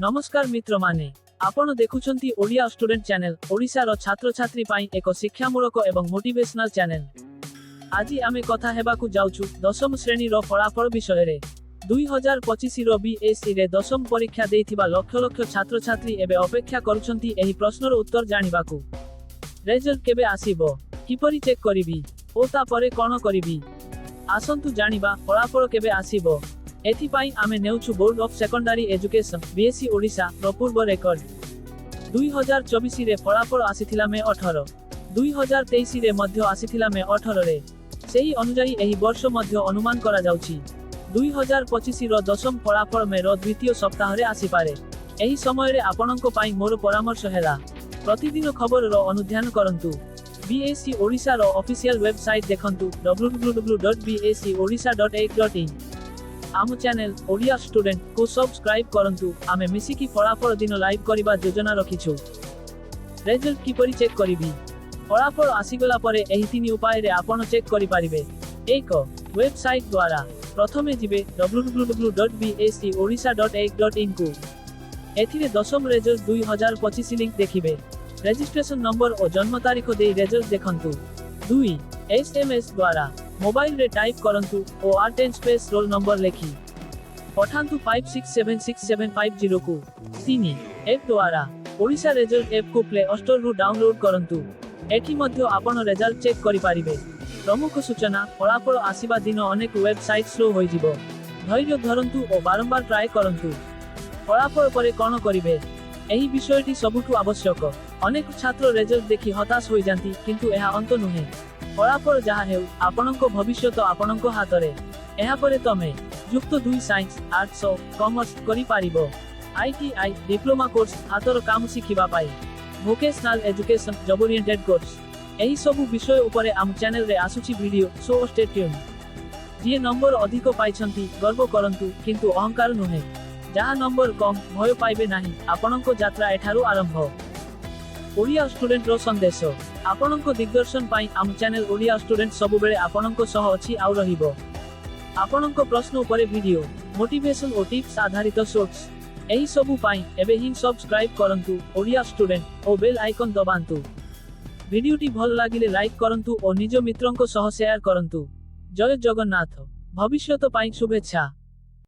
नमस्कार मित्र माने आपण देखुछंती ओडिया स्टूडेंट चैनल ओडिसा रो छात्र छात्री पाई एक शिक्षामूलक एवं मोटिवेशनल चैनल। आज आमे कथा हेबाकु जाउछु दशम श्रेणी रो फलाफल विषय रे। 2025 रो बीएससी रे दशम परीक्षा देइथिबा लक्ष लक्ष छात्र छात्री एबे अपेक्षा करूछंती एही प्रश्नर उत्तर जानिबाकु। रिजल्ट केबे आसीबो, किपरि चेक करिवि ओ ता परे कोन करिवि, आसंतु जानिबा फलाफल केबे आसीबो। एथिपाई आमे नेउछु board of secondary education BSC Odisha रो पूर्व रेकर्ड। 2024 रे फलाफल आसीथिला मे 18, 2023 रे मध्य आसीथिला मे 18 रे। सेही अनुसारी एही वर्ष मध्य अनुमान करा जाउछि 2025 रो दशम फलाफल मे रो द्वितीय सप्ताह रे आसी पारे। एही समय रे आपनक पाई मोर परामर्श हेला प्रतिदिन खबर रो अनुध्यान करंतु। बीएससी ओडिसा रो ऑफिशियल वेबसाइट देखंतु www.bscodisha.ac.in। आम चैनल ओडिया स्टूडेंट को सब्सक्राइब करंतु। आमे मिसिकी फलाफल दिन लाइव करिबा योजना रखिछु। रिजल्ट किपरि चेक करिवि, फलाफल आसीगला परे एही तीन उपाय रे आपण चेक करि पारिबे। एक, वेबसाइट द्वारा प्रथमे जिबे www.bscodisha.ac.in को। एथिरे दशम रिजल्ट 2025 लिंक देखिबे। रजिस्ट्रेशन नंबर और जन्म तारीख दे रिजल्ट देखंतु। 2, एसएमएस द्वारा मोबाइल रे टाइप करंतु ओ R10 स्पेस रोल नंबर लेखि पठांतु 567650 को। 3, ऐप द्वारा ओडिसा रिजल्ट ऐप को प्ले स्टोर रु डाउनलोड करंतु। एठी मध्य आपण रिजल्ट चेक करि पारिबे। प्रमुख सूचना, फलाफल आसीबा दिन अनेक वेबसाइट स्लो होई जिवो। धैर्य धरंतु ओ बारंबार ट्राई करंतु। फलाफल परे कोन करिवे एही विषयटी सबुठु आवश्यक। अनेक छात्र रिजल्ट देखि हताश होई जांती, किंतु एहा अंत नुहे। फलाफल जहा हेउ आपनक भविष्य तो आपनक हाथ रे। एहा परे तमे युक्त 2 साइंस, आर्ट्स, कॉमर्स करि पारिबो। आईटीआई डिप्लोमा कोर्स हातर काम सिखिबा पाई, vocational education job oriented course एही सबु विषय उपरे आम चैनल रे आसुची वीडियो। So stay tune. जे नंबर अधिक पाइछंती गर्व करंतु, किंतु अहंकार नुहे। जहा नंबर कम भय पाइबे नाही। आपनक यात्रा एठारु आरंभ। ओडिया स्टूडेंट रो संदेश आपनक दिग्दर्शन पाई आम चैनल ओडिया स्टूडेंट सब बेले आपनक सह अछि आउ रहिबो। आपनक प्रश्न उपरे वीडियो, मोटिवेशन और टिप्स आधारित शॉर्ट्स एही सबु पाई एबे ही सब्सक्राइब करंतु ओडिया स्टूडेंट ओ बेल आइकन दबांतु। वीडियोटी भल लागिले लाइक करंतु और निज मित्रंक सह शेयर करंतु। जय जगन्नाथ। भविष्यत पाई शुभेच्छा।